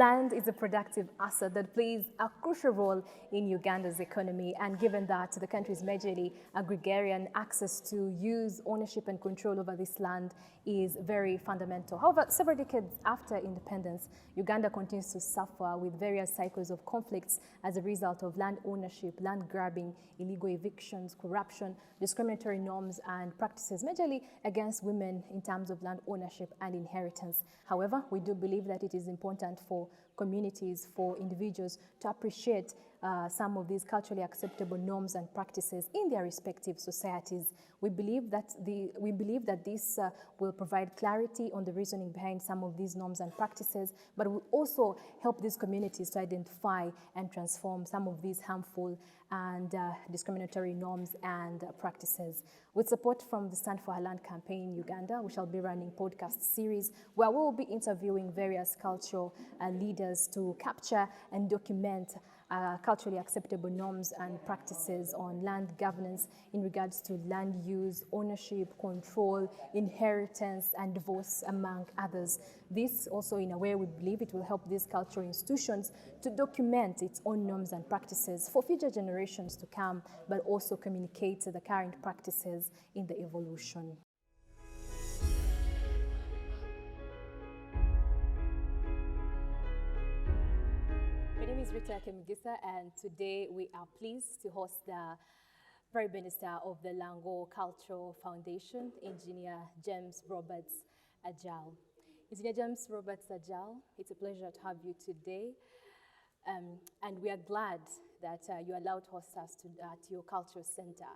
land is a productive asset that plays a crucial role in Uganda's economy, and given that the country is majorly agrarian, access to use, ownership and control over this land is very fundamental. However, several decades after independence, Uganda continues to suffer with various cycles of conflicts as a result of land ownership, land grabbing, illegal evictions, corruption, discriminatory norms and practices majorly against women in terms of land ownership and inheritance. However, we do believe that it is important for communities, for individuals to appreciate some of these culturally acceptable norms and practices in their respective societies. We believe that this will provide clarity on the reasoning behind some of these norms and practices, but will also help these communities to identify and transform some of these harmful and discriminatory norms and practices. With support from the Stand for Her Land campaign in Uganda, we shall be running podcast series where we will be interviewing various cultural leaders to capture and document culturally acceptable norms and practices on land governance in regards to land use, ownership, control, inheritance, and divorce, among others. This also, in a way, we believe it will help these cultural institutions to document its own norms and practices for future generations to come, but also communicate the current practices in the evolution. My name is Rita Kemugisa, and today we are pleased to host the Prime Minister of the Lango Cultural Foundation, Engineer James Roberts Ajal. Engineer James Roberts Ajal, it's a pleasure to have you today, and we are glad that you allowed to host us at your cultural center.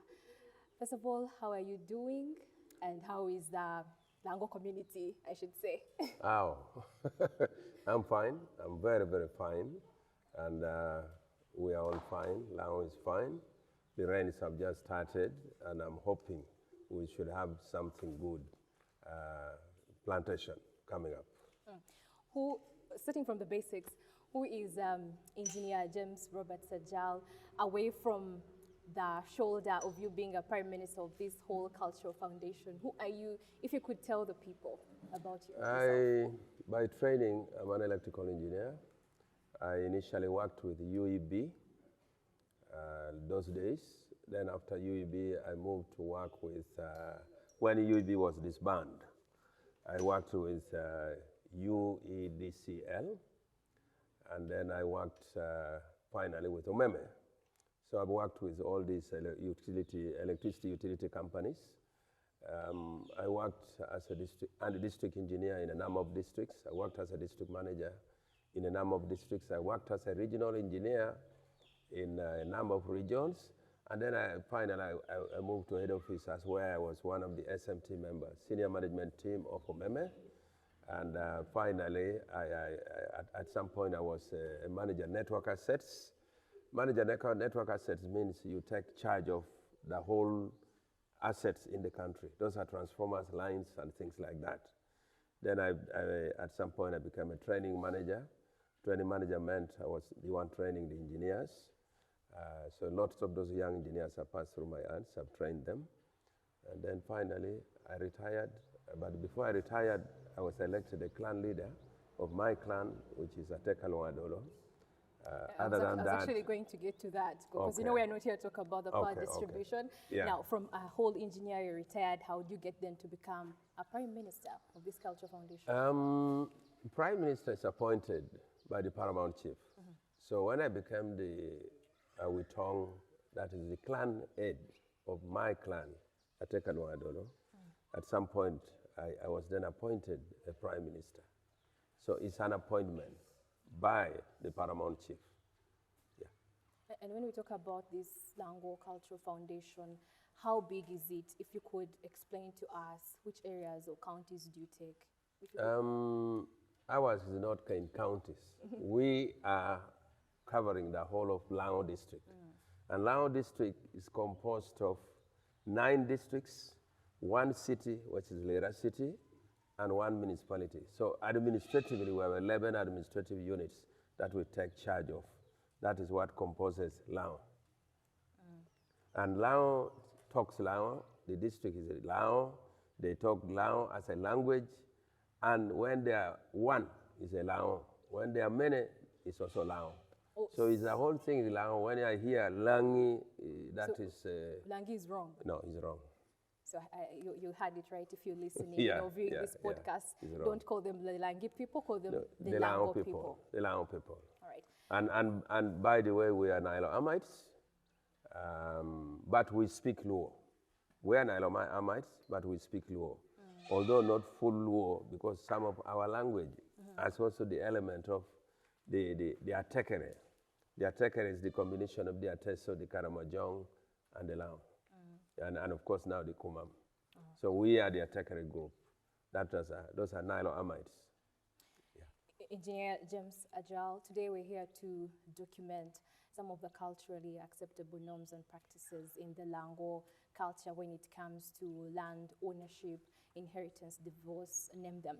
First of all, how are you doing, and how is the Lango community, I should say? Oh, I'm fine. I'm very, very fine. And we are all fine. Lango is fine. The rains have just started, and I'm hoping we should have something good, plantation coming up. Starting from the basics, who is Engineer James Roberts Ajal, away from the shoulder of you being a Prime Minister of this whole cultural foundation? Who are you, if you could tell the people about yourself? By training, I'm an electrical engineer. I initially worked with UEB those days. Then after UEB, I moved to work with, when UEB was disbanded, I worked with UEDCL, and then I worked finally with Omeme. So I've worked with all these electricity utility companies. I worked as a district engineer in a number of districts. I worked as a district manager in a number of districts. I worked as a regional engineer in a number of regions. And then finally I moved to head office as where I was one of the SMT members, senior management team of Omeme. And finally, at some point I was a manager network assets. Manager network assets means you take charge of the whole assets in the country. Those are transformers, lines, and things like that. Then at some point I became a training manager. Training manager meant I was the one training the engineers. So lots of those young engineers have passed through my hands. I've trained them. And then finally, I retired. But before I retired, I was elected a clan leader of my clan, which is Atekalwa Adolo. I was actually going to get to that, because you know we are not here to talk about the power distribution. Yeah. Now, from a whole engineer you retired, how did you get then to become a Prime Minister of this cultural foundation? Prime Minister is appointed by the Paramount Chief. So when I became the Awitong, that is the clan head of my clan, Atekalwa Adolo, at some point I was then appointed a Prime Minister. So it's an appointment by the Paramount Chief. Yeah. And when we talk about this Lango Cultural Foundation, how big is it? If you could explain to us, which areas or counties do you take? Ours is not in counties. We are covering the whole of Lango district. And Lango district is composed of 9 districts, 1 city, which is Lera City, and 1 municipality. So administratively, we have 11 administrative units that we take charge of. That is what composes Lango. And Lango talks Lango, the district is Lango, they talk Lango as a language, and when they are one is a Lango When there are many, it's also Lango. Oh, So it's the whole thing is Lango. When I hear Langi, that is... Langi is wrong. No, it's wrong. So you had it right if you're listening, Yeah, viewing yeah, this podcast. it's wrong. Don't call them the Langi people, call them the The Lango Lango people. The Lango people. All right. And by the way, we are Nilo-Amites, but we speak Luo. We are Nilo-Amites, but we speak Luo. Although not full Luo, because some of our language has also the element of the Atekere. The Atekere is the combination of the Ateso, the Karamojong, and the Lao. And of course now the Kumam. So we are the Atekere group. Those are Nilo-Amites. Engineer James Ajal, today we're here to document some of the culturally acceptable norms and practices in the Lango culture when it comes to land ownership, inheritance, divorce, name them.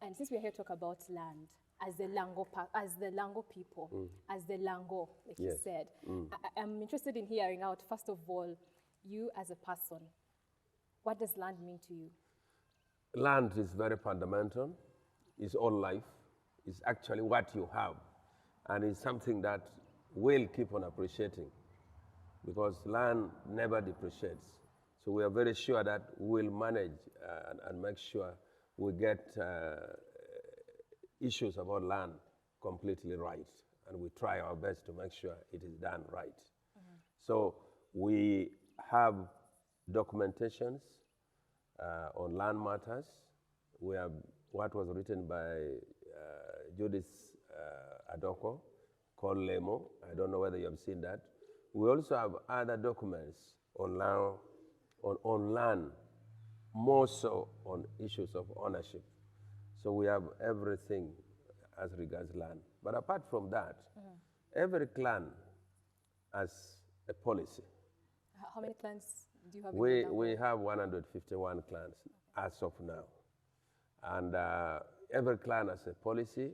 And since we're here to talk about land, as the Lango people, as the Lango, like you said, I'm interested in hearing out, first of all, you as a person, what does land mean to you? Land is very fundamental. It's all life. It's actually what you have. And it's something that we'll keep on appreciating because land never depreciates. So we are very sure that we'll manage and make sure we get issues about land completely right. And we try our best to make sure it is done right. So we have documentations on land matters. We have what was written by Judith Adoko called Lemo. I don't know whether you have seen that. We also have other documents on land, more so on issues of ownership. So we have everything as regards land. But apart from that, every clan has a policy. How many clans do you have? We have 151 clans as of now. And every clan has a policy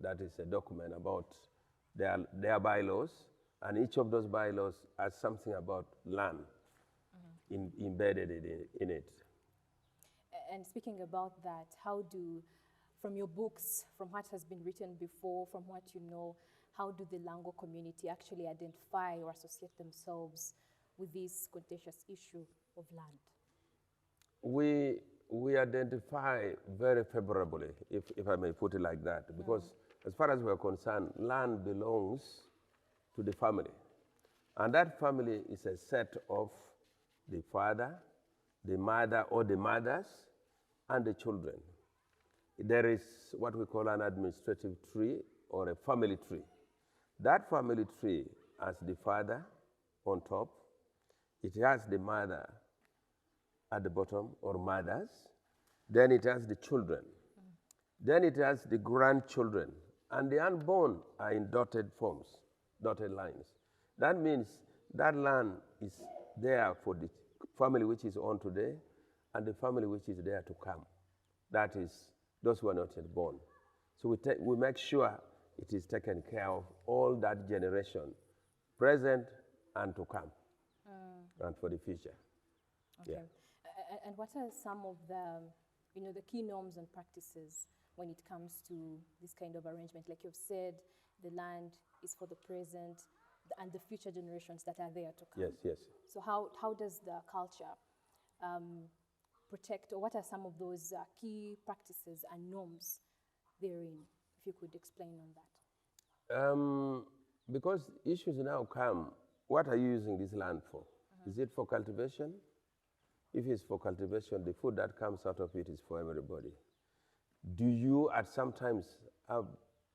that is a document about their bylaws, and each of those bylaws has something about land embedded in it. And speaking about that, how do, from your books, from what has been written before, from what you know, how do the Lango community actually identify or associate themselves with this contentious issue of land? We identify very favorably, if I may put it like that, because as far as we're concerned, land belongs to the family. And that family is a set of the father, the mother or the mothers, and the children. There is what we call an administrative tree or a family tree. That family tree has the father on top. It has the mother at the bottom, or mothers. Then it has the children. Then it has the grandchildren. And the unborn are in dotted forms, dotted lines. That means that land is there for the family which is on today and the family which is there to come. That is those who are not yet born. So we make sure it is taken care of, all that generation, present and to come, and for the future. Okay. Yeah. And what are some of the, the key norms and practices when it comes to this kind of arrangement? Like you've said, the land is for the present and the future generations that are there to come. Yes, yes. So how does the culture protect, or what are some of those key practices and norms therein? If you could explain on that. Because issues now come, what are you using this land for? Is it for cultivation? If it's for cultivation, the food that comes out of it is for everybody. Do you at some times have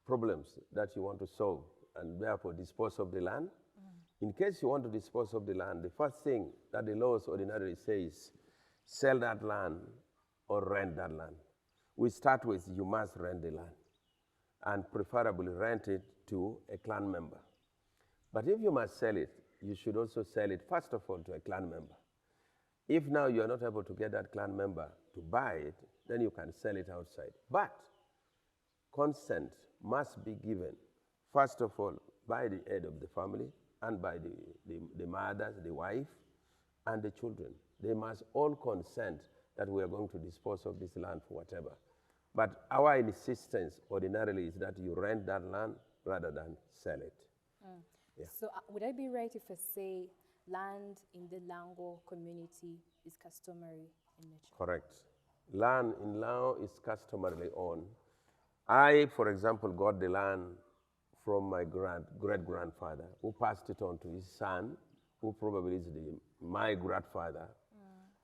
problems that you want to solve and therefore dispose of the land? In case you want to dispose of the land, the first thing that the laws ordinarily say is sell that land or rent that land. We start with you must rent the land, and preferably rent it to a clan member. But if you must sell it, you should also sell it first of all to a clan member. If now you are not able to get that clan member to buy it, then you can sell it outside. But consent must be given, first of all, by the head of the family and by the mothers, the wife, and the children. They must all consent that we are going to dispose of this land for whatever. But our insistence ordinarily is that you rent that land rather than sell it. Yeah. So would I be right if I say land in the Lango community is customary in nature? Correct. Land in Lao is customarily owned. I, for example, got the land from my great-grandfather, who passed it on to his son, who probably is my grandfather.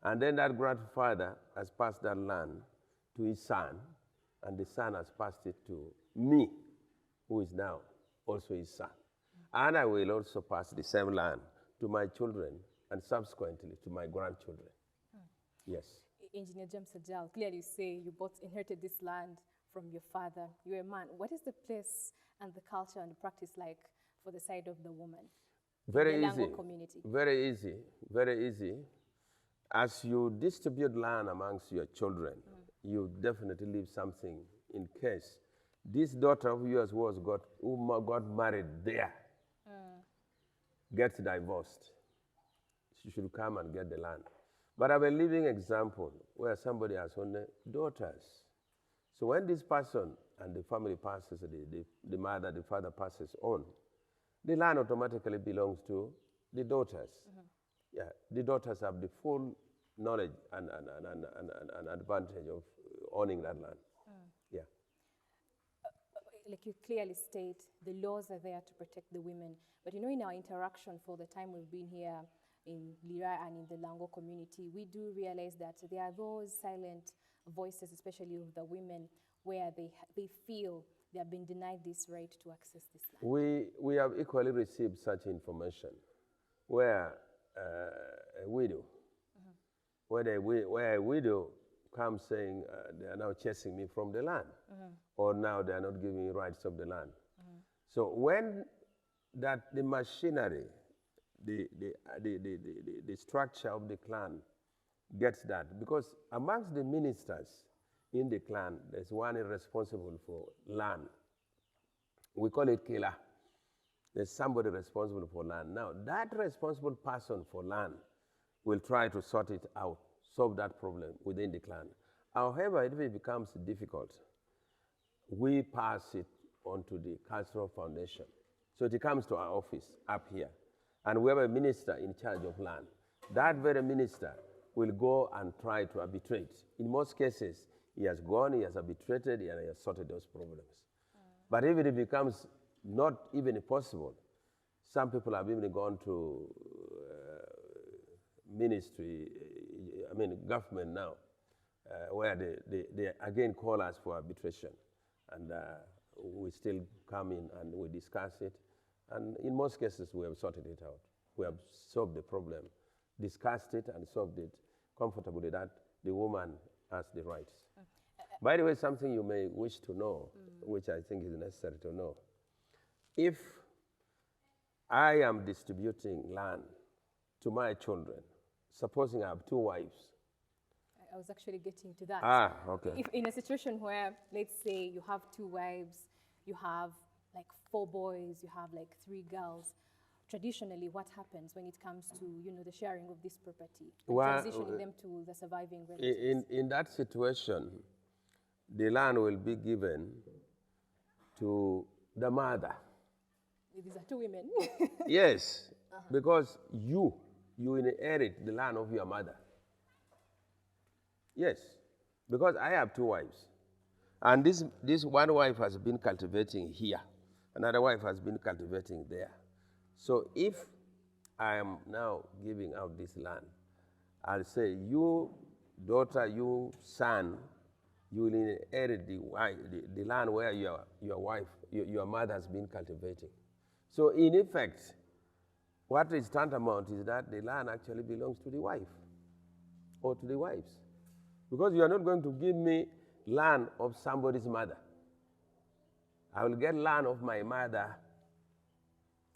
And then that grandfather has passed that land to his son, and the son has passed it to me, who is now also his son. And I will also pass the same land to my children and subsequently to my grandchildren. Yes. Engineer James Ajal, clearly you say you both inherited this land from your father. You're a man. What is the place and the culture and the practice like for the side of the woman? Very in the easy. Lango community? Very easy. Very easy. As you distribute land amongst your children, you definitely leave something in case this daughter of yours who got married there gets divorced. She should come and get the land. But I have a living example where somebody has only daughters. So when this person and the family passes, the mother, the father passes on, the land automatically belongs to the daughters. Yeah, the daughters have the full knowledge and advantage of owning that land. Yeah. Like you clearly state, the laws are there to protect the women. But you know, in our interaction for the time we've been here in Lira and in the Lango community, we do realize that there are those silent voices, especially of the women, where they feel they have been denied this right to access this land. We have equally received such information where a widow, where a widow comes saying they are now chasing me from the land, or now they are not giving me rights of the land. So when the machinery, the structure of the clan gets that, because amongst the ministers in the clan, there's one responsible for land. We call it killer. There's somebody responsible for land. Now, that responsible person for land will try to sort it out, solve that problem within the clan. However, if it becomes difficult, we pass it on to the Cultural Foundation. So it comes to our office up here, and we have a minister in charge of land. That very minister will go and try to arbitrate. In most cases, he has gone, he has arbitrated, and he has sorted those problems. But if it becomes not even possible, some people have even gone to government now, where they again call us for arbitration. And we still come in and we discuss it. And in most cases, we have sorted it out. We have solved the problem, discussed it and solved it comfortably, that the woman has the rights. By the way, something you may wish to know, which I think is necessary to know. If I am distributing land to my children, supposing I have 2 wives. I was actually getting to that. Ah, okay. If in a situation where, let's say, you have 2 wives, you have like 4 boys, you have like 3 girls, traditionally what happens when it comes to, the sharing of this property, and transitioning them to the surviving relatives? In that situation, the land will be given to the mother. These are 2 women. Yes, because you inherit the land of your mother. Yes, because I have 2 wives. And this one wife has been cultivating here. Another wife has been cultivating there. So if I am now giving out this land, I'll say, you daughter, you son, you will inherit the land where your mother has been cultivating. So in effect, what is tantamount is that the land actually belongs to the wife or to the wives. Because you are not going to give me land of somebody's mother. I will get land of my mother.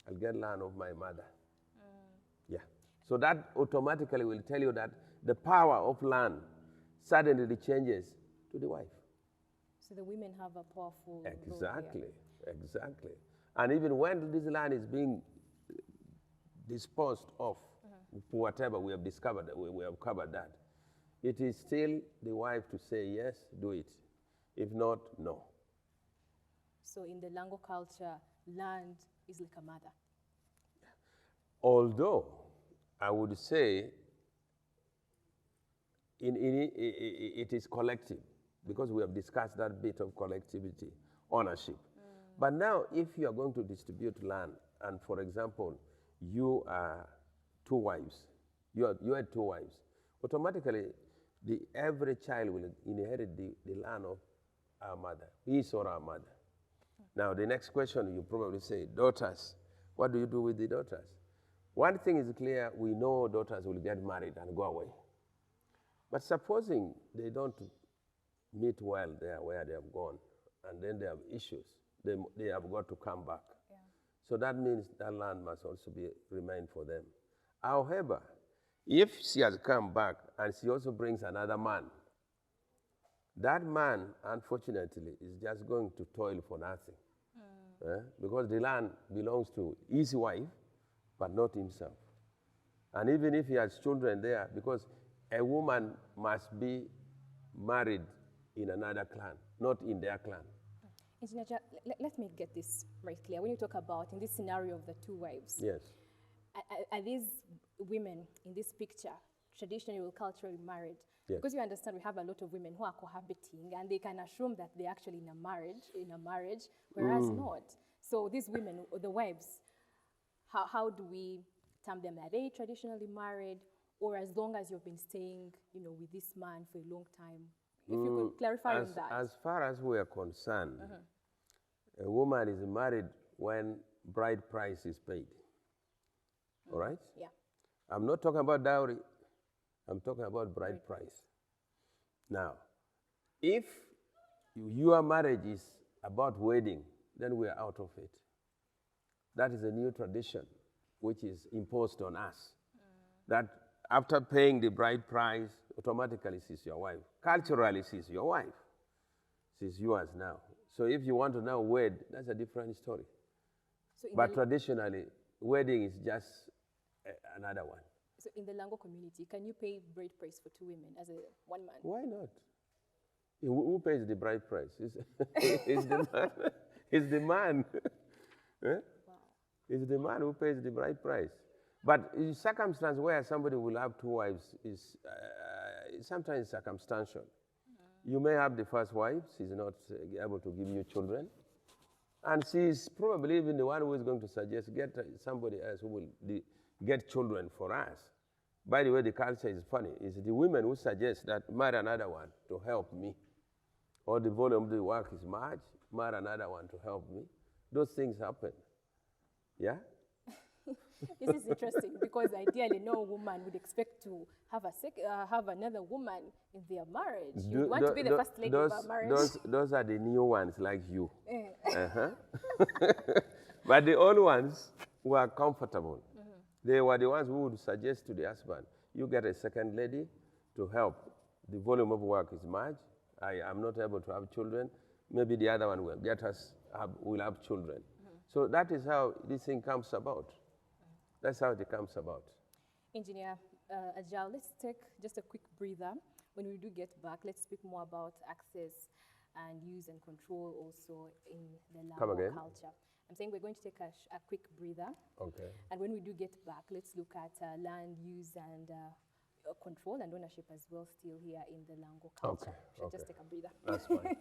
I'll get land of my mother. Yeah. So that automatically will tell you that the power of land suddenly changes to the wife. So the women have a powerful Exactly, role here. exactly. And even when this land is being disposed of, for whatever we have discovered, we have covered that, it is still the wife to say, yes, do it. If not, no. So in the Lango culture, land is like a mother. Although, I would say it is collective, because we have discussed that bit of collectivity, ownership. But now, if you are going to distribute land, and for example, you are two wives, you had two wives, automatically, every child will inherit the land of our mother, his or our mother. Now, the next question, you probably say, daughters. What do you do with the daughters? One thing is clear, we know daughters will get married and go away. But supposing they don't meet well there where they have gone, and then they have issues, they have got to come back. Yeah. So that means that land must also remain for them. However, if she has come back and she also brings another man, that man, unfortunately, is just going to toil for nothing. Because the land belongs to his wife, but not himself. And even if he has children there, because a woman must be married in another clan, not in their clan. Engineer Ajal, let me get this right clear. When you talk about, in this scenario of the two wives, Yes. are these women in this picture traditionally or culturally married? Yes. Because you understand we have a lot of women who are cohabiting and they can assume that they're actually in a marriage, whereas not. So these women, the wives, how do we term them? Are they traditionally married, or as long as you've been staying, with this man for a long time? If you could clarify on that. As far as we are concerned, a woman is married when bride price is paid. All right? Yeah. I'm not talking about dowry. I'm talking about bride price. Now, if your marriage is about wedding, then we are out of it. That is a new tradition which is imposed on us. That after paying the bride price, automatically she's your wife. Culturally, she's your wife. She's yours now. So if you want to now wed, that's a different story. So But traditionally, wedding is just another one. So in the Lango community, can you pay bride price for two women as one man? Why not? Who pays the bride price? It's the man. It's the man. Wow. It's the man who pays the bride price. But in circumstance where somebody will have two wives is sometimes circumstantial. You may have the first wife, she's not able to give you children. And she's probably even the one who is going to suggest, get somebody else who will get children for us. By the way, the culture is funny. It's the women who suggest that marry another one to help me. Or the volume of the work is much, marry another one to help me. Those things happen. Yeah? This is interesting because ideally no woman would expect to have another woman in their marriage. You want to be the first lady of a marriage. Those are the new ones like you. But the old ones were comfortable. They were the ones who would suggest to the husband, you get a second lady to help. The volume of work is much. I am not able to have children. Maybe the other one will will have children. So that is how this thing comes about. That's how it comes about. Engineer Ajal, let's take just a quick breather. When we do get back, let's speak more about access and use and control also in the Lango culture. I'm saying we're going to take a quick breather. Okay. And when we do get back, let's look at land use and control and ownership as well still here in the Lango culture. Okay. Just take a breather. That's fine.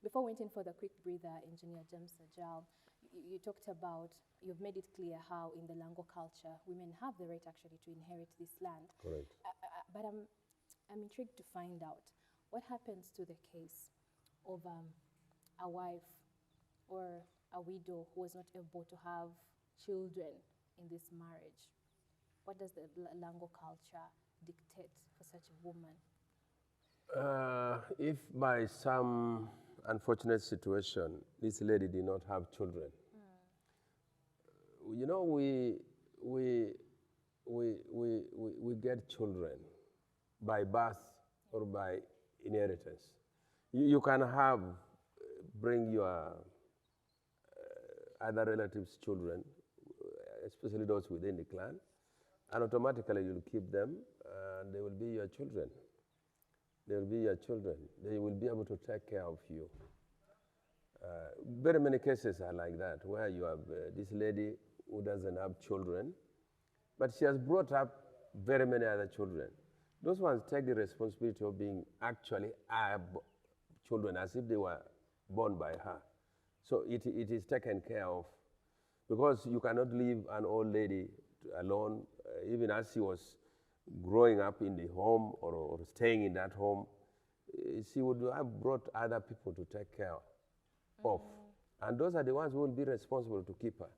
Before we went in for the quick breather, Engineer James Ajal, you talked about, you've made it clear how in the Lango culture, women have the right actually to inherit this land. Correct. But I'm intrigued to find out what happens to the case of a wife or a widow who was not able to have children in this marriage. What does the Lango culture dictate for such a woman? If by some unfortunate situation, this lady did not have children, you know, we get children by birth or by inheritance. You can bring your other relatives' children, especially those within the clan, and automatically you'll keep them, and they will be your children. They will be your children. They will be able to take care of you. Very many cases are like that, where you have this lady who doesn't have children, but she has brought up very many other children. Those ones take the responsibility of being actually our children as if they were born by her. So it is taken care of, because you cannot leave an old lady alone, even as she was growing up in the home or staying in that home. She would have brought other people to take care of. And those are the ones who will be responsible to keep her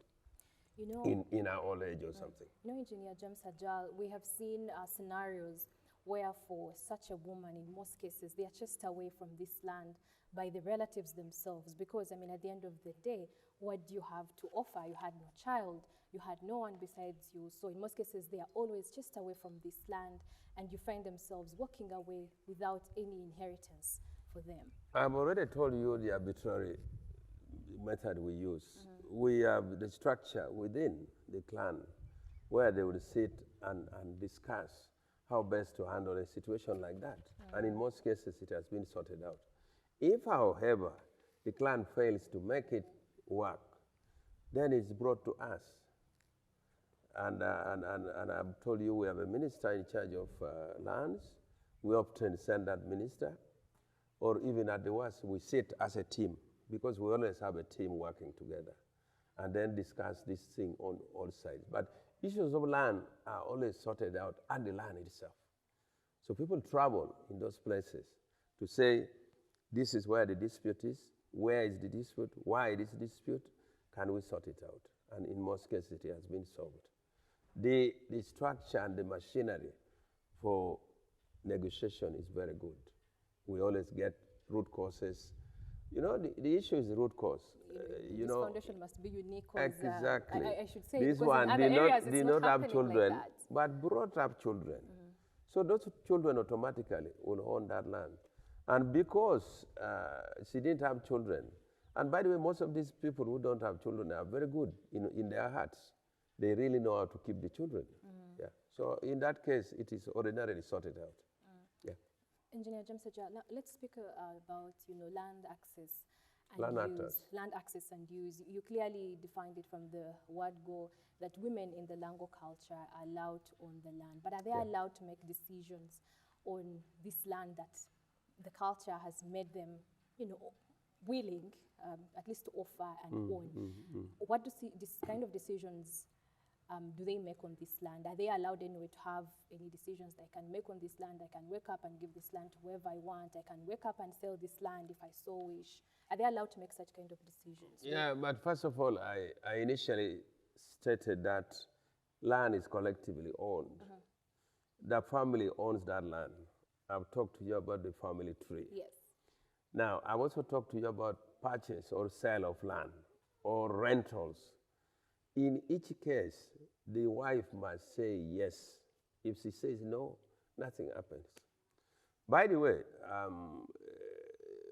in our old age or something. You know, Engineer James Ajal, we have seen scenarios where for such a woman, in most cases, they are chased away from this land by the relatives themselves, because, I mean, at the end of the day, what do you have to offer? You had no child, you had no one besides you, so in most cases, they are always chased away from this land, and you find themselves walking away without any inheritance for them. I've already told you the arbitrary method we use. We have the structure within the clan where they will sit and discuss how best to handle a situation like that. And in most cases, it has been sorted out. If, however, the clan fails to make it work, then it's brought to us. And I've told you we have a minister in charge of lands. We often send that minister, or even at the worst, we sit as a team, because we always have a team working together, and then discuss this thing on all sides. But issues of land are always sorted out at the land itself. So people travel in those places to say, this is where the dispute is, where is the dispute, why this dispute, can we sort it out? And in most cases, it has been solved. The structure and the machinery for negotiation is very good. We always get root causes. You know, the issue is the root cause. This foundation must be unique. Exactly. I should say, this one did not have children, like but brought up children. So those children automatically will own that land. And because she didn't have children, and by the way, most of these people who don't have children are very good in their hearts. They really know how to keep the children. Yeah. So in that case, it is ordinarily sorted out. Yeah. Engineer James Ajal, now let's speak about land access and use. Land access and use. You clearly defined it from the word go that women in the Lango culture are allowed to own the land, but are they allowed to make decisions on this land that the culture has made them, willing, at least to offer and own? What do this kind of decisions do they make on this land? Are they allowed anyway to have any decisions that I can make on this land? I can wake up and give this land to whoever I want. I can wake up and sell this land if I so wish. Are they allowed to make such kind of decisions? Yeah, but first of all, I initially stated that land is collectively owned. The family owns that land. I've talked to you about the family tree. Yes. Now, I've also talked to you about purchase or sale of land or rentals. In each case, the wife must say yes. If she says no, nothing happens. By the way,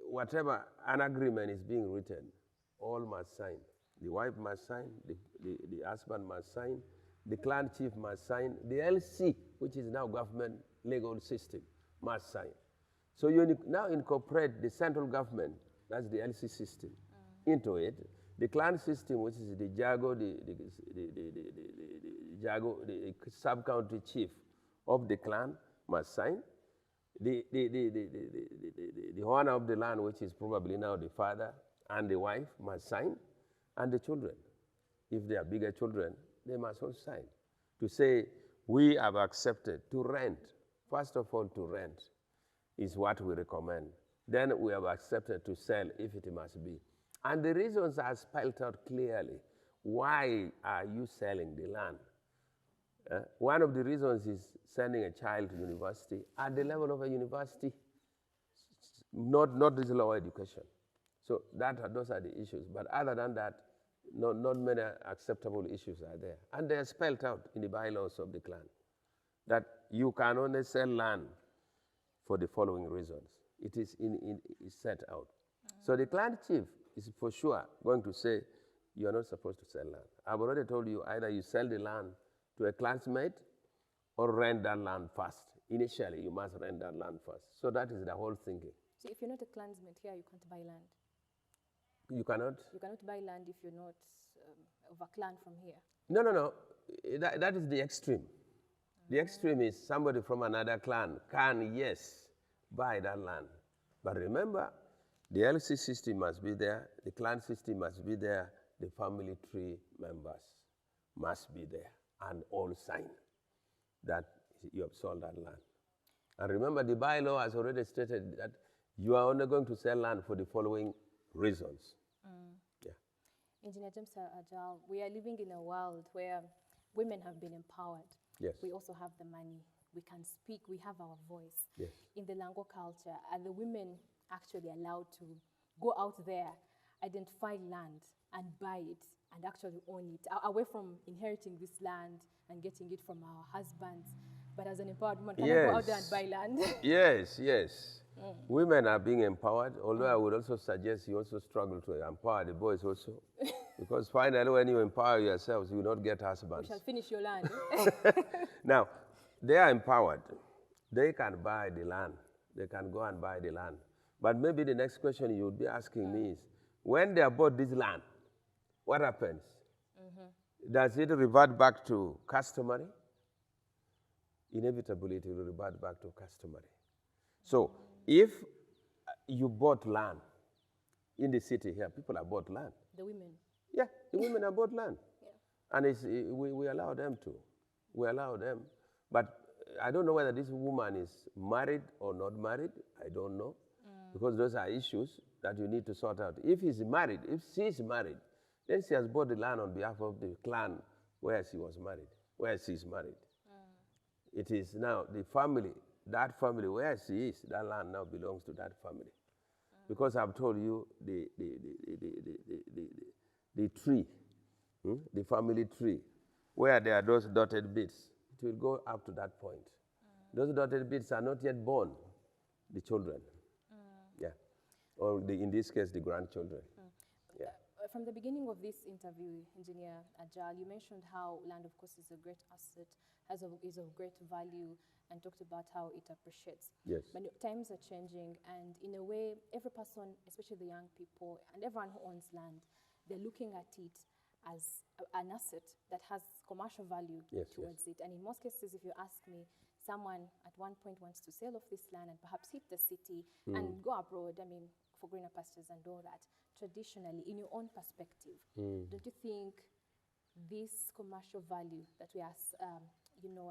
whatever an agreement is being written, all must sign. The wife must sign, the husband must sign, the clan chief must sign, the LC, which is now government legal system, must sign. So you now incorporate the central government, that's the LC system, into it. The clan system, which is the Jago, the sub-county chief of the clan, must sign. The owner of the land, which is probably now the father and the wife, must sign, and the children. If they are bigger children, they must also sign to say, we have accepted to rent. First of all, to rent is what we recommend. Then we have accepted to sell if it must be. And the reasons are spelled out clearly. Why are you selling the land? One of the reasons is sending a child to university at the level of a university, not this lower education. So those are the issues. But other than that, not many acceptable issues are there. And they are spelled out in the bylaws of the clan, that you can only sell land for the following reasons. It is set out. So the clan chief is for sure going to say, you are not supposed to sell land. I've already told you, either you sell the land to a clansmate, or rent that land first. Initially, you must rent that land first. So that is the whole thinking. So if you're not a clansman here, you can't buy land? You cannot? You cannot buy land if you're not of a clan from here? No, no, no. That is the extreme. The extreme is somebody from another clan can, yes, buy that land. But remember, the LC system must be there, the clan system must be there, the family tree members must be there and all sign that you have sold that land. And remember, the bylaw has already stated that you are only going to sell land for the following reasons. Yeah. Engineer James Ajal, we are living in a world where women have been empowered. Yes. We also have the money. We can speak. We have our voice. Yes. In the Lango culture, are the women actually allowed to go out there, identify land, and buy it, and actually own it, away from inheriting this land and getting it from our husbands? But as an empowered woman, can I go out there and buy land? Yes, yes. Women are being empowered, although I would also suggest you also struggle to empower the boys also. Because finally, when you empower yourselves, you will not get husbands. We shall finish your land. Now, they are empowered. They can buy the land. They can go and buy the land. But maybe the next question you would be asking me is, when they have bought this land, what happens? Does it revert back to customary? Inevitably, it will revert back to customary. So, if you bought land in the city here, people have bought land. The women. Yeah, the women have bought land. Yeah. And we allow them to. We allow them. But I don't know whether this woman is married or not married. I don't know. Because those are issues that you need to sort out. If he's married, if she's married, then she has bought the land on behalf of the clan where she was married, where she's married. It is now the family, that family where she is, that land now belongs to that family. Because I've told you the tree, the family tree, where there are those dotted bits, it will go up to that point. Those dotted bits are not yet born, the children. Yeah. Or in this case, the grandchildren. Yeah. From the beginning of this interview, Engineer Ajal, you mentioned how land, of course, is a great asset, is of great value, and talked about how it appreciates. Yes. But times are changing, and in a way, every person, especially the young people, and everyone who owns land, they're looking at it as an asset that has commercial value towards it. And in most cases, if you ask me, someone at one point wants to sell off this land and perhaps hit the city and go abroad, I mean, for greener pastures and all that. Traditionally, in your own perspective, don't you think this commercial value that we are,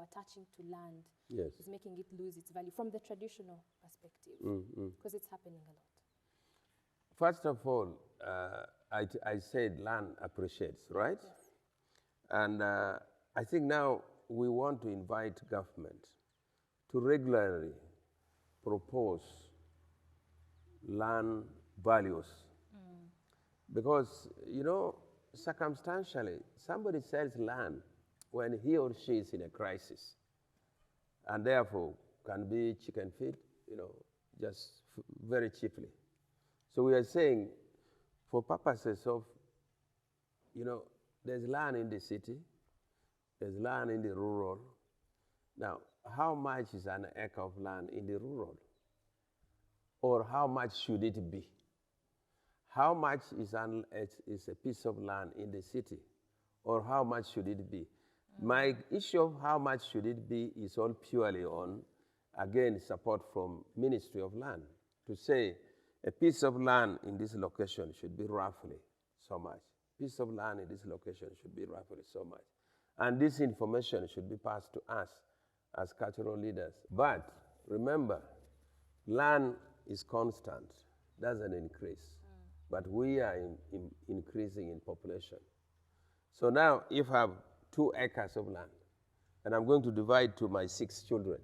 attaching to land is making it lose its value from the traditional perspective? Because it's happening a lot. First of all, I said land appreciates, right? Yes. And I think now we want to invite government to regularly propose land values. Because, circumstantially, somebody sells land when he or she is in a crisis, and therefore can be chicken feed, just very cheaply. So we are saying, for purposes of, there's land in the city, there's land in the rural. Now, how much is an acre of land in the rural? Or how much should it be? How much is a piece of land in the city? Or how much should it be? My issue of how much should it be is all purely on, again, support from Ministry of Land to say a piece of land in this location should be roughly so much. Piece of land in this location should be roughly so much. And this information should be passed to us as cultural leaders. But remember, land is constant, doesn't increase. But we are increasing in population. So now, if I have 2 acres of land, and I'm going to divide to my 6 children,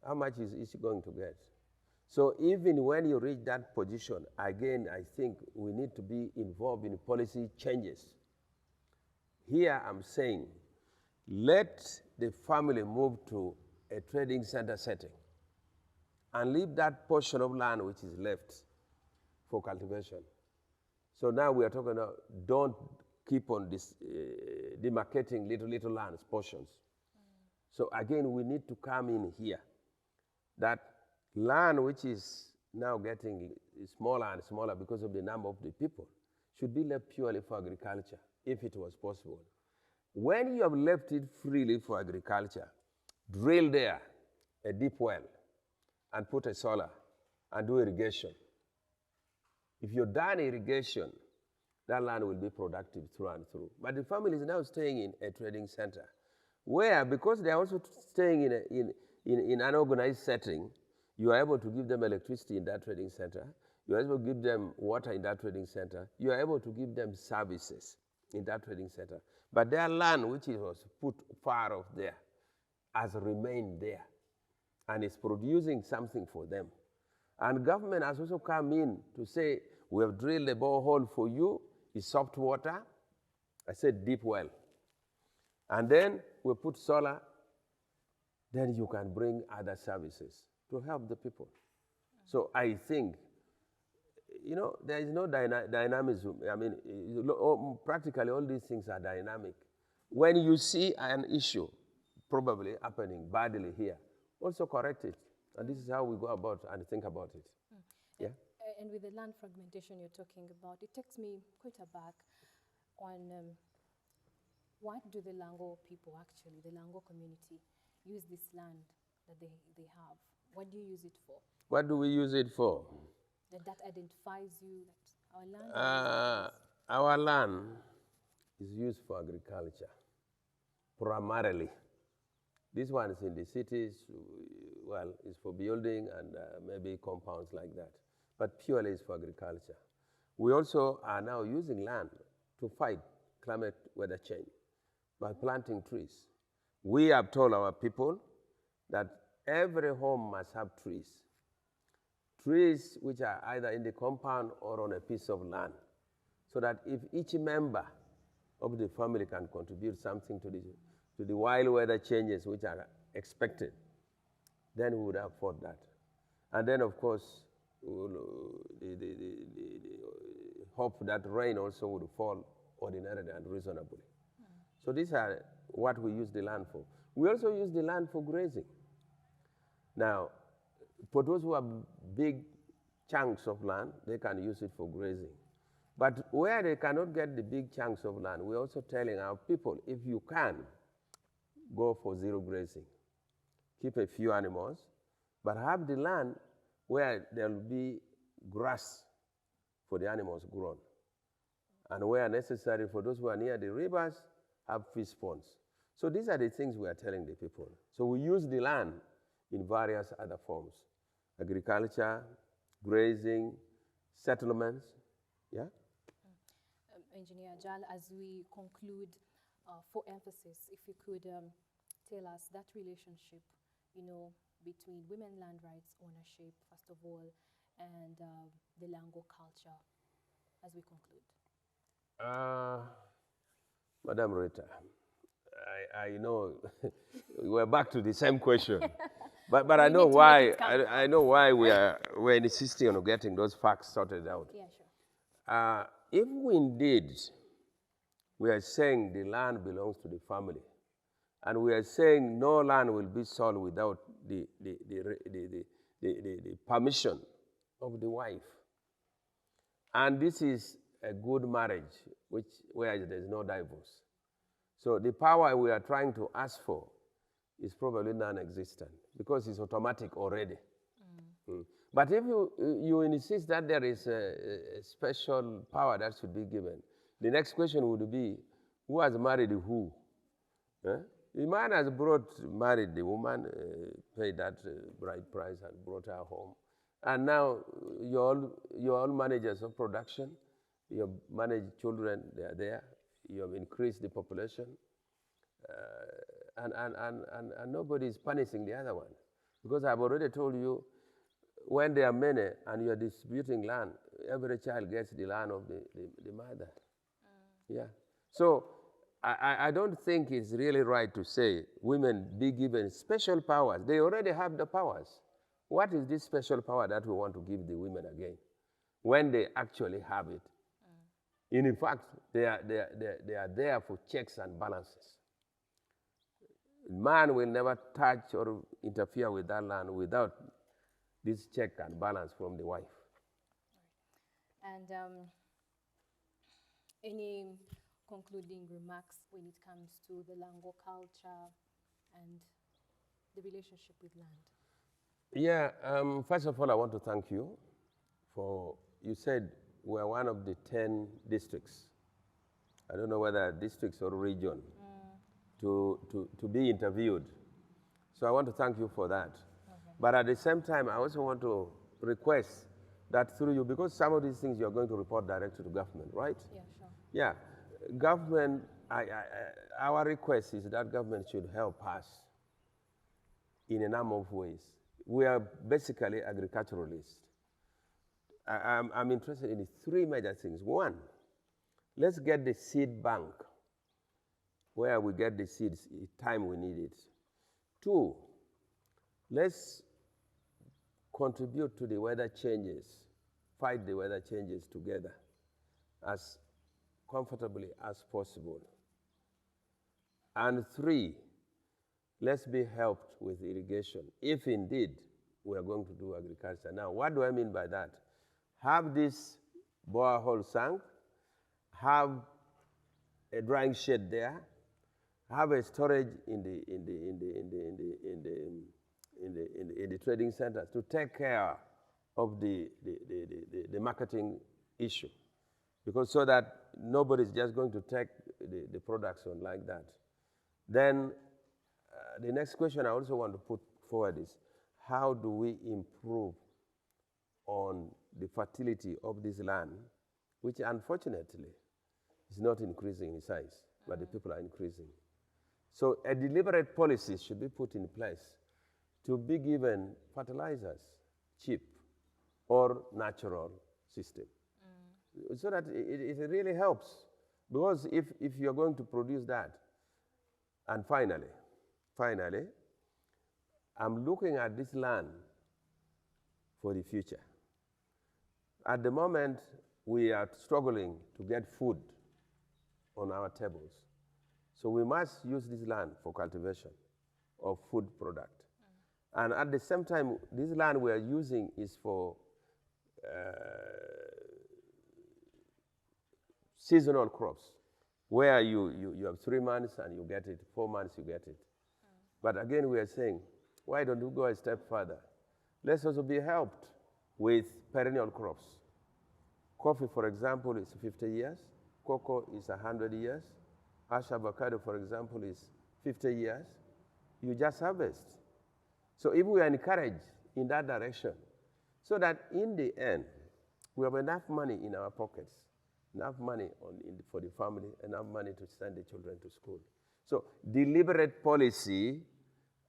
how much is she going to get? So even when you reach that position, again, I think we need to be involved in policy changes. Here I'm saying, let the family move to a trading center setting and leave that portion of land which is left for cultivation. So now we are talking about don't keep on demarcating little lands, portions. So again, we need to come in here. That land which is now getting smaller and smaller because of the number of the people should be left purely for agriculture, if it was possible. When you have left it freely for agriculture, drill there a deep well and put a solar and do irrigation. If you've done irrigation, that land will be productive through and through. But the family is now staying in a trading center where, because they are also staying in an organized setting, you are able to give them electricity in that trading center. You are able to give them water in that trading center. You are able to give them services in that trading center. But their land, which was put far off there, has remained there and is producing something for them. And government has also come in to say, we have drilled a borehole for you, it's soft water. I said deep well. And then we put solar, then you can bring other services to help the people. So I think, you know, there is no dynamism. I mean, practically all these things are dynamic. When you see an issue probably happening badly here, also correct it. And this is how we go about and think about it. Yeah. And with the land fragmentation you're talking about, it takes me quite aback on what do the Lango people actually, the Lango community, use this land that they have? What do you use it for? What do we use it for? That identifies you, that our land our land is used for agriculture, primarily. This one is in the cities, well, it's for building and maybe compounds like that. But purely it's for agriculture. We also are now using land to fight climate weather change by planting trees. We have told our people that every home must have trees. Trees which are either in the compound or on a piece of land, so that if each member of the family can contribute something to the wild weather changes which are expected, then we would afford that. And then, of course, the hope that rain also would fall ordinarily and reasonably. So these are what we use the land for. We also use the land for grazing. Now, for those who have big chunks of land, they can use it for grazing. But where they cannot get the big chunks of land, we're also telling our people, if you can, go for zero grazing. Keep a few animals, but have the land where there will be grass for the animals grown. And where necessary, for those who are near the rivers, have fish ponds. So these are the things we are telling the people. So we use the land in various other forms: agriculture, grazing, settlements. Yeah? Engineer Ajal, as we conclude, for emphasis, if you could tell us that relationship, you know, between women land rights ownership, first of all, and the Lango culture, as we conclude. Madam Rita, I know we're back to the same question, but I know why. I know why we're insisting on getting those facts sorted out. Yeah, sure. If we indeed we are saying the land belongs to the family, and we are saying no land will be sold without the permission of the wife, and this is a good marriage where there's no divorce. So the power we are trying to ask for is probably non-existent because it's automatic already. But if you insist that there is a special power that should be given, the next question would be, who has married who? The man has married the woman, paid that bride price and brought her home. And now you're all managers of production. You have managed children, they are there. You have increased the population. And nobody is punishing the other one. Because I've already told you, when there are many and you're distributing land, every child gets the land of the mother. Yeah. So I don't think it's really right to say women be given special powers. They already have the powers. What is this special power that we want to give the women again when they actually have it? In fact, they are there for checks and balances. Man will never touch or interfere with that land without this check and balance from the wife. And any concluding remarks when it comes to the Lango culture and the relationship with land? Yeah, first of all, I want to thank you for, you said we're one of the 10 districts. I don't know whether districts or region to be interviewed. So I want to thank you for that. Okay. But at the same time, I also want to request that through you, because some of these things you're going to report directly to government, right? Yeah, sure. Yeah, government, our request is that government should help us in a number of ways. We are basically agriculturalists. I'm interested in 3 major things. One, let's get the seed bank where we get the seeds time we need it. 2, let's contribute to the weather changes, fight the weather changes together as comfortably as possible. And 3, let's be helped with irrigation, if indeed we are going to do agriculture. Now, what do I mean by that? Have this borehole sunk, have a drying shed there, have a storage in the trading centers to take care of the marketing issue, because so that nobody's just going to take the products on like that. Then the next question I also want to put forward is, how do we improve on the fertility of this land, which unfortunately is not increasing in size, but the people are increasing. So a deliberate policy should be put in place to be given fertilizers, cheap or natural system, so that it really helps. Because if you're going to produce that, and finally, I'm looking at this land for the future. At the moment, we are struggling to get food on our tables. So we must use this land for cultivation of food product. And at the same time, this land we are using is for seasonal crops, where you have 3 months and you get it, 4 months you get it. But again, we are saying, why don't we go a step further? Let's also be helped with perennial crops. Coffee, for example, is 50 years. Cocoa is 100 years. Ash avocado, for example, is 50 years. You just harvest. So if we are encouraged in that direction, so that in the end, we have enough money in our pockets, enough money for the family, enough money to send the children to school. So deliberate policy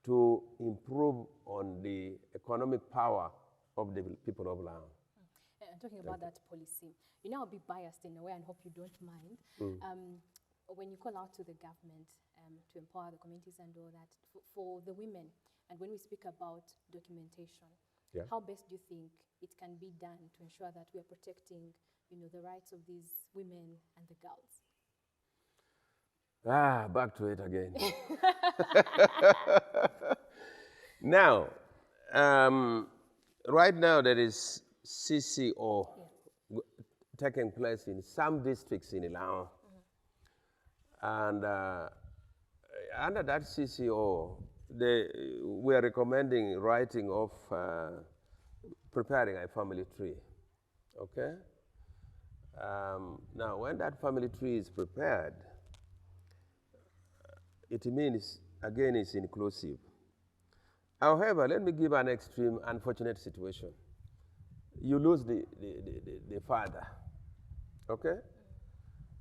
to improve on the economic power of the people of Laos. And talking about that policy, you know, I'll be biased in a way and hope you don't mind. When you call out to the government to empower the communities and all that, for the women, and when we speak about documentation, how best do you think it can be done to ensure that we are protecting, you know, the rights of these women and the girls? Back to it again. Now, right now there is CCO taking place in some districts in Laos. And under that CCO, we are recommending writing of preparing a family tree, okay? Now, when that family tree is prepared, it means, again, it's inclusive. However, let me give an extreme unfortunate situation. You lose the father, okay?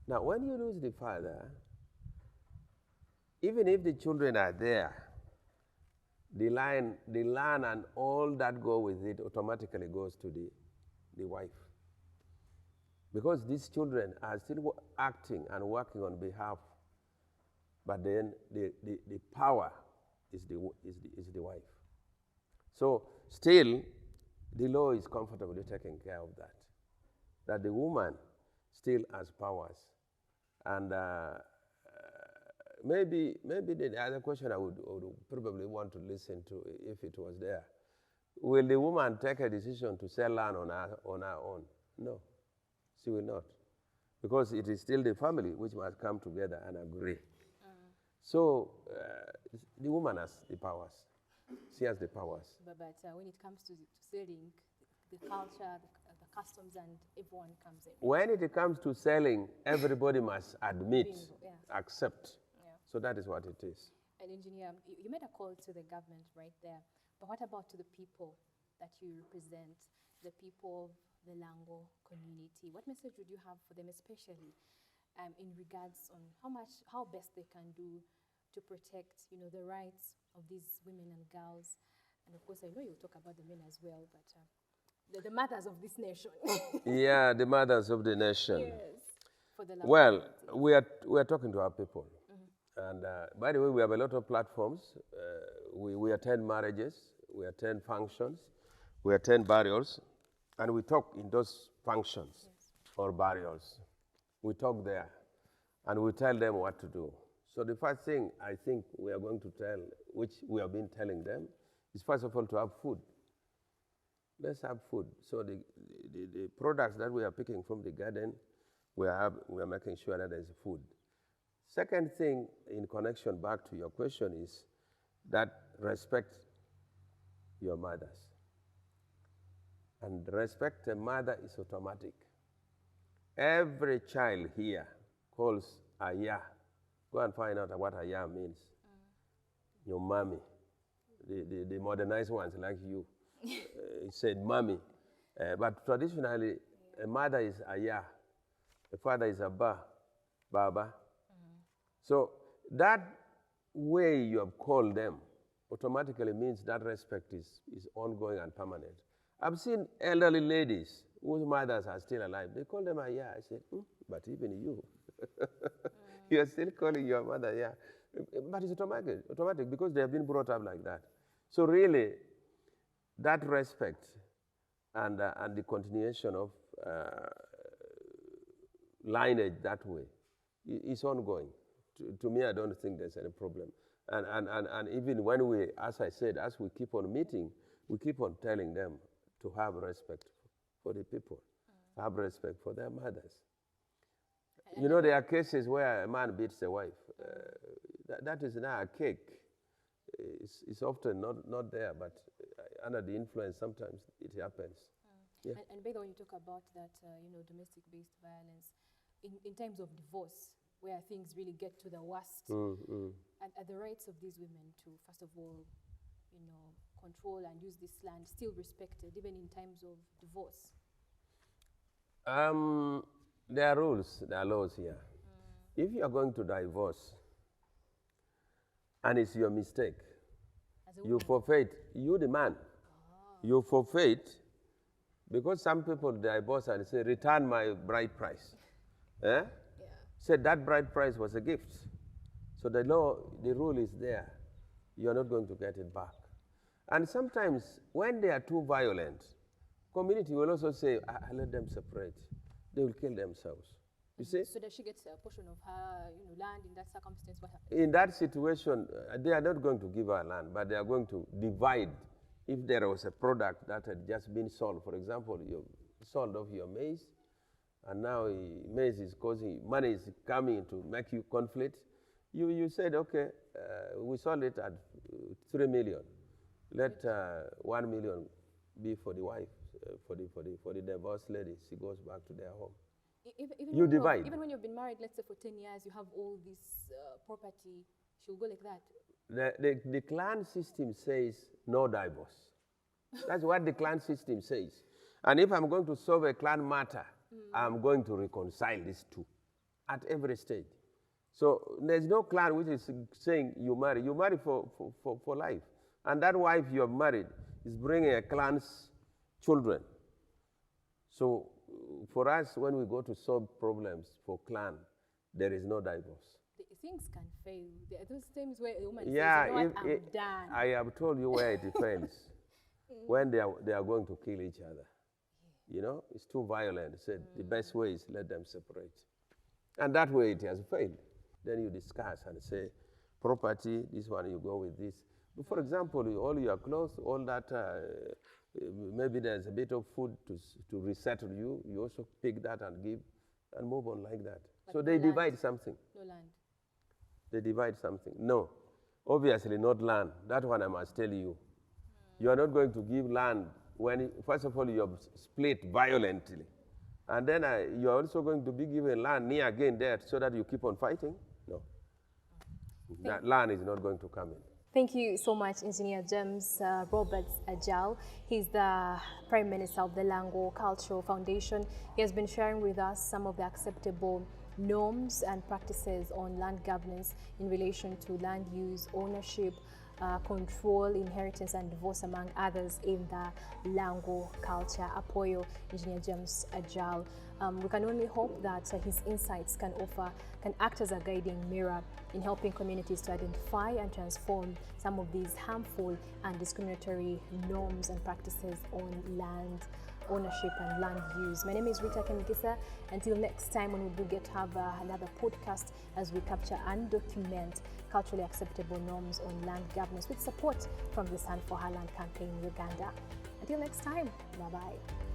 Now, when you lose the father, even if the children are there, the land and all that go with it automatically goes to the wife. Because these children are still acting and working on behalf, but then the power is the wife. So still, the law is comfortably taking care of that the woman still has powers. And maybe the other question I would probably want to listen to if it was there. Will the woman take a decision to sell land on her own? No, she will not. Because it is still the family which must come together and agree. So the woman has the powers. She has the powers. But when it comes to selling, the culture, the customs, and everyone comes in. When it comes to selling, everybody must admit, accept. Yeah. So that is what it is. And engineer, you made a call to the government right there. But what about to the people that you represent, the people of the Lango community? What message would you have for them, especially in regards on how best they can do to protect, the rights of these women and girls? And of course, I know you'll talk about the men as well, but the mothers of this nation. Yeah, the mothers of the nation. Yes. For the well, we are talking to our people. And by the way, we have a lot of platforms. We attend marriages, we attend functions, we attend burials, and we talk in those functions or burials. We talk there, and we tell them what to do. So the first thing I think we are going to tell, which we have been telling them, is first of all to have food. Let's have food. So the products that we are picking from the garden, we are making sure that there's food. Second thing, in connection back to your question, is that respect your mothers. And respect a mother is automatic. Every child here calls Aya. Go and find out what Aya means. Your mommy. The modernized ones like you said mommy. But traditionally, a mother is Aya. A father is Abba, Baba. So that way you have called them automatically means that respect is ongoing and permanent. I've seen elderly ladies whose mothers are still alive. They call them Aya. I said, but even you, you are still calling your mother Aya. But it's automatic because they have been brought up like that. So really, that respect and the continuation of lineage that way is ongoing. To me, I don't think there's any problem. And even when we, as I said, as we keep on meeting, we keep on telling them to have respect for the people, have respect for their mothers. There are cases where a man beats a wife. That is now a cake. It's often not there, but under the influence, sometimes it happens. Yeah. And by the way, you talk about that, domestic-based violence, in terms of divorce, where things really get to the worst, and are the rights of these women to, first of all, control and use this land still respected, even in times of divorce? There are rules, there are laws here. If you are going to divorce, and it's your mistake, you forfeit, you the man, you forfeit, because some people divorce and say, return my bride price. Said that bride price was a gift. So the rule is there. You're not going to get it back. And sometimes when they are too violent, community will also say, let them separate. They will kill themselves. You see? So that she gets a portion of her land in that circumstance, what happens? In that situation, they are not going to give her land, but they are going to divide. If there was a product that had just been sold, for example, you sold off your maize, and now maize is causing, money is coming to make you conflict. You said, okay, we sold it at 3 million. Let 1 million be for the wife, for the divorced lady. She goes back to their home. You divide. Even when you've been married, let's say for 10 years, you have all this property, she'll go like that? The clan system says no divorce. That's what the clan system says. And if I'm going to solve a clan matter, I'm going to reconcile these two at every stage. So there's no clan which is saying you marry for life. And that wife you have married is bringing a clan's children. So for us, when we go to solve problems for clan, there is no divorce. Things can fail. There are those times where a woman says, I'm done. I have told you where it fails. When they are going to kill each other. It's too violent. Said the best way is let them separate. And that way it has failed. Then you discuss and say, property, this one you go with this. But for example, all your clothes, all that, maybe there's a bit of food to resettle you. You also pick that and give and move on like that. But so no they land. divide something. No land. They divide something. No, obviously not land. That one I must tell you. You are not going to give land when, first of all, you have split violently. And then you are also going to be given land near again there so that you keep on fighting? No. That land is not going to come in. Thank you so much, Engineer James Roberts Ajal. He's the Prime Minister of the Lango Cultural Foundation. He has been sharing with us some of the acceptable norms and practices on land governance in relation to land use, ownership, control, inheritance and divorce, among others, in the Lango culture. Apoyo, Engineer James Ajal. We can only hope that his insights can act as a guiding mirror in helping communities to identify and transform some of these harmful and discriminatory norms and practices on land ownership and land use. My name is Rita Kemgisa. Until next time, when we do get to have another podcast as we capture and document culturally acceptable norms on land governance with support from the Stand for Her Land campaign in Uganda. Until next time, bye-bye.